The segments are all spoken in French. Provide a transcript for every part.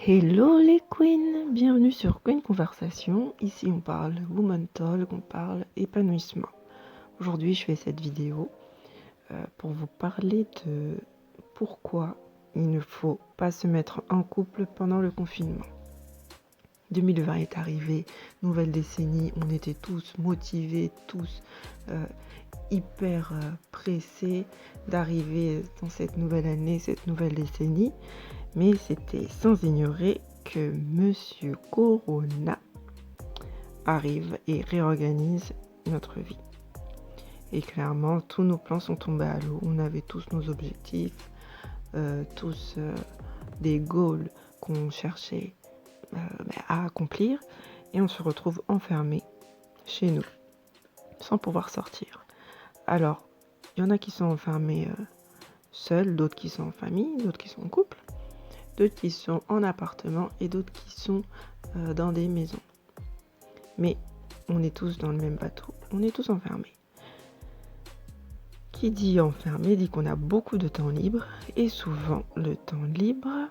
Hello les queens, bienvenue sur Queen Conversation. Ici on parle woman talk, on parle épanouissement. Aujourd'hui je fais cette vidéo pour vous parler de pourquoi il ne faut pas se mettre en couple pendant le confinement. 2020 est arrivé, nouvelle décennie, on était tous motivés, tous hyper pressés d'arriver dans cette nouvelle année, cette nouvelle décennie. Mais c'était sans ignorer que Monsieur Corona arrive et réorganise notre vie. Et clairement, tous nos plans sont tombés à l'eau. On avait tous nos objectifs, tous des goals qu'on cherchait à accomplir. Et on se retrouve enfermés chez nous, sans pouvoir sortir. Alors, il y en a qui sont enfermés seuls, d'autres qui sont en famille, d'autres qui sont en couple. D'autres qui sont en appartement et d'autres qui sont dans des maisons. Mais on est tous dans le même bateau, on est tous enfermés. Qui dit enfermé dit qu'on a beaucoup de temps libre et souvent le temps libre,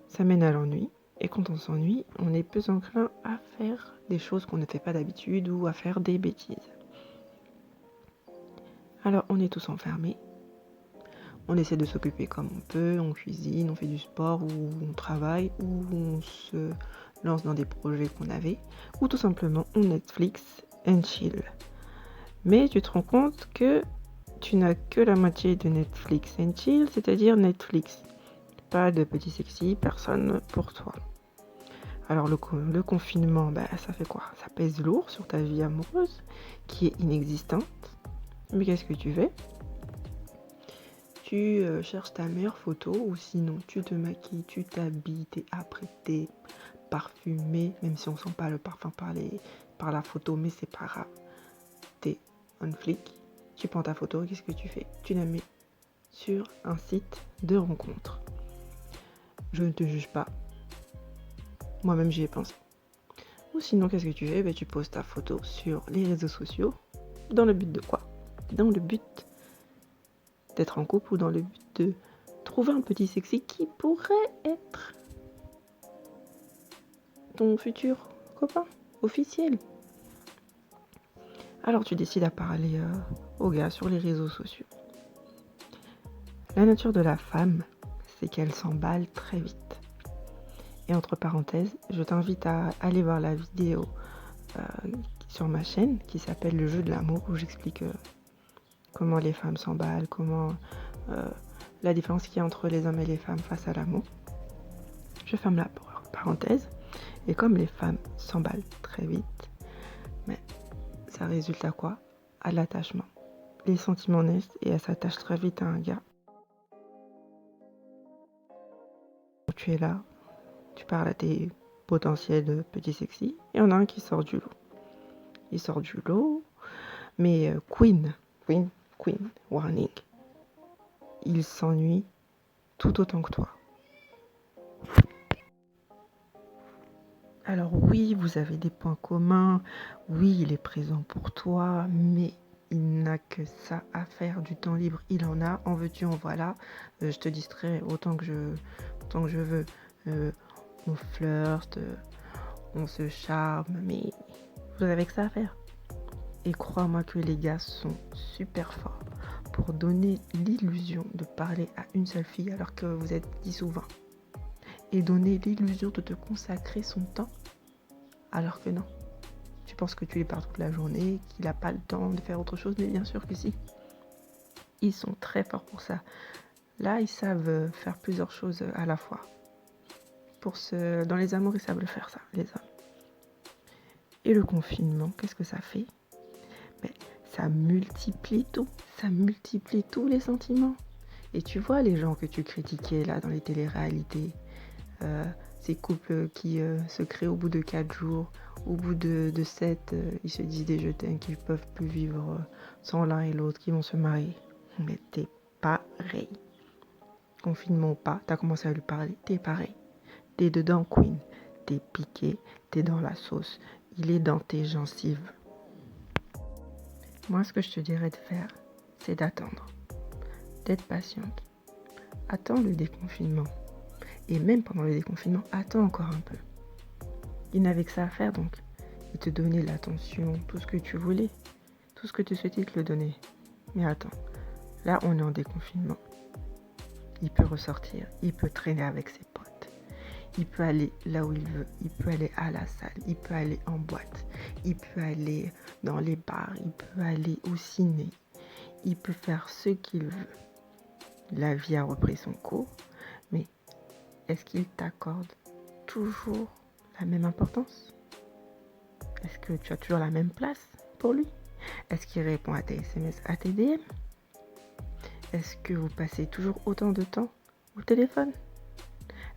ça mène à l'ennui. Et quand on s'ennuie, on est plus enclin à faire des choses qu'on ne fait pas d'habitude ou à faire des bêtises. Alors on est tous enfermés. On essaie de s'occuper comme on peut, on cuisine, on fait du sport, ou on travaille, ou on se lance dans des projets qu'on avait, ou tout simplement on Netflix and chill. Mais tu te rends compte que tu n'as que la moitié de Netflix and chill, c'est-à-dire Netflix. Pas de petit sexy, personne pour toi. Alors le confinement, ça fait quoi? Ça pèse lourd sur ta vie amoureuse, qui est inexistante. Mais qu'est-ce que tu fais? Tu cherches ta meilleure photo ou sinon tu te maquilles, tu t'habilles, t'es apprêté, parfumé, même si on sent pas le parfum par la photo, mais c'est pas grave. T'es on flic, tu prends ta photo, qu'est-ce que tu fais? Tu la mets sur un site de rencontre. Je ne te juge pas. Moi-même j'y ai pensé. Ou sinon qu'est-ce que tu fais? Tu poses ta photo sur les réseaux sociaux. Dans le but de quoi? Dans le but d'être en couple ou dans le but de trouver un petit sexy qui pourrait être ton futur copain officiel. Alors tu décides à parler au gars sur les réseaux sociaux. La nature de la femme, c'est qu'elle s'emballe très vite. Et entre parenthèses, je t'invite à aller voir la vidéo sur ma chaîne qui s'appelle Le jeu de l'amour, où j'explique comment les femmes s'emballent, comment la différence qu'il y a entre les hommes et les femmes face à l'amour. Je ferme la parenthèse. Et comme les femmes s'emballent très vite, ça résulte à quoi? À l'attachement. Les sentiments naissent et elles s'attachent très vite à un gars. Tu es là, tu parles à tes potentiels petits sexy, et il y en a un qui sort du lot. Il sort du lot, mais Queen, warning. Il s'ennuie tout autant que toi. Alors oui, vous avez des points communs, oui, il est présent pour toi, mais il n'a que ça à faire, du temps libre, il en a, en veux-tu, en voilà, je te distrais autant que je veux, on flirte, on se charme, mais vous avez que ça à faire. Et crois-moi que les gars sont super forts pour donner l'illusion de parler à une seule fille alors que vous êtes 10 ou 20. Et donner l'illusion de te consacrer son temps alors que non. Tu penses que tu lui parles toute la journée, qu'il n'a pas le temps de faire autre chose, mais bien sûr que si. Ils sont très forts pour ça. Là, ils savent faire plusieurs choses à la fois. Dans les amours, ils savent le faire, ça, les hommes. Et le confinement, qu'est-ce que ça fait? Ça multiplie tout. Ça multiplie tous les sentiments. Et tu vois les gens que tu critiquais là dans les téléréalités, ces couples qui se créent au bout de 4 jours, au bout de 7, ils se disent des je t'aime, qu'ils ne peuvent plus vivre sans l'un et l'autre, qu'ils vont se marier. Mais t'es pareil. Confinement ou pas, t'as commencé à lui parler, t'es pareil. T'es dedans, Queen. T'es piqué, t'es dans la sauce. Il est dans tes gencives. Moi, ce que je te dirais de faire, c'est d'attendre. D'être patiente. Attends le déconfinement. Et même pendant le déconfinement, attends encore un peu. Il n'avait que ça à faire donc. Il te donnait l'attention, tout ce que tu voulais. Tout ce que tu souhaitais, il te le donnait. Mais attends, là on est en déconfinement. Il peut ressortir, il peut traîner avec ses potes. Il peut aller là où il veut, il peut aller à la salle, il peut aller en boîte, il peut aller dans les bars, il peut aller au ciné, il peut faire ce qu'il veut. La vie a repris son cours, mais est-ce qu'il t'accorde toujours la même importance? Est-ce que tu as toujours la même place pour lui? Est-ce qu'il répond à tes SMS, à tes DM? Est-ce que vous passez toujours autant de temps au téléphone?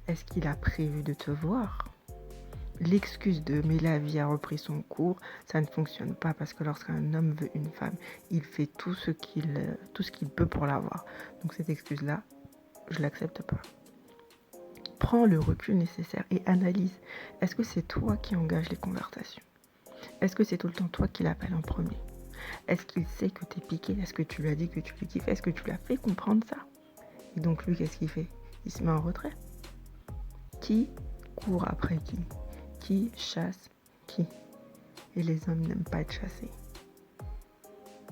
Est-ce qu'il a prévu de te voir? L'excuse de mais la vie a repris son cours, ça ne fonctionne pas parce que lorsqu'un homme veut une femme, il fait tout ce qu'il peut pour l'avoir. Donc cette excuse-là, je l'accepte pas. Prends le recul nécessaire et analyse. Est-ce que c'est toi qui engage les conversations? Est-ce que c'est tout le temps toi qui l'appelle en premier? Est-ce qu'il sait que tu es piqué? Est-ce que tu lui as dit que tu le kiffes? Est-ce que tu l'as fait comprendre ça? Et donc lui, qu'est-ce qu'il fait? Il se met en retrait. Qui court après qui? Qui chasse qui? Et les hommes n'aiment pas être chassés.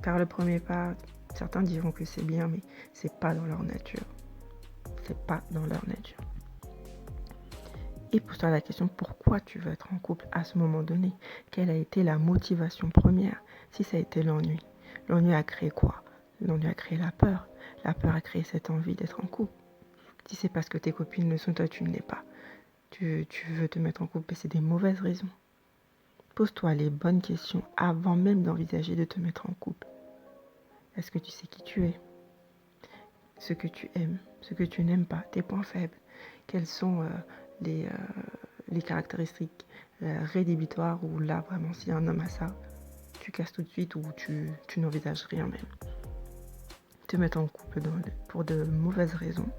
Car le premier pas, certains diront que c'est bien, mais c'est pas dans leur nature. C'est pas dans leur nature. Et pose-toi la question, pourquoi tu veux être en couple à ce moment donné? Quelle a été la motivation première? Si ça a été l'ennui. L'ennui a créé quoi? L'ennui a créé la peur. La peur a créé cette envie d'être en couple. Si c'est parce que tes copines le sont, toi tu ne l'es pas. Tu veux te mettre en couple et c'est des mauvaises raisons. Pose-toi les bonnes questions avant même d'envisager de te mettre en couple. Est-ce que tu sais qui tu es? Ce que tu aimes, ce que tu n'aimes pas, tes points faibles? Quelles sont les caractéristiques rédhibitoires où là vraiment si un homme a ça, tu casses tout de suite ou tu n'envisages rien même. Te mettre en couple pour de mauvaises raisons,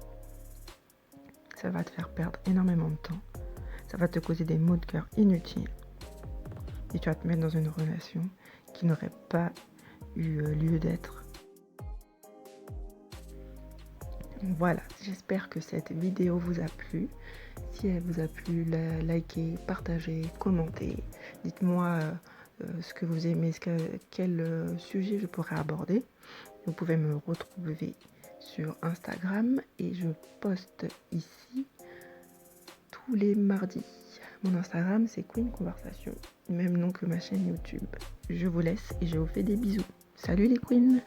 ça va te faire perdre énormément de temps, ça va te causer des maux de cœur inutiles et tu vas te mettre dans une relation qui n'aurait pas eu lieu d'être. Voilà, j'espère que cette vidéo vous a plu. Si elle vous a plu, likez, partagez, commentez. Dites-moi ce que vous aimez, quel sujet je pourrais aborder. Vous pouvez me retrouver sur Instagram et je poste ici tous les mardis. Mon Instagram, c'est Queen Conversation, même nom que ma chaîne YouTube. Je vous laisse et je vous fais des bisous. Salut les queens!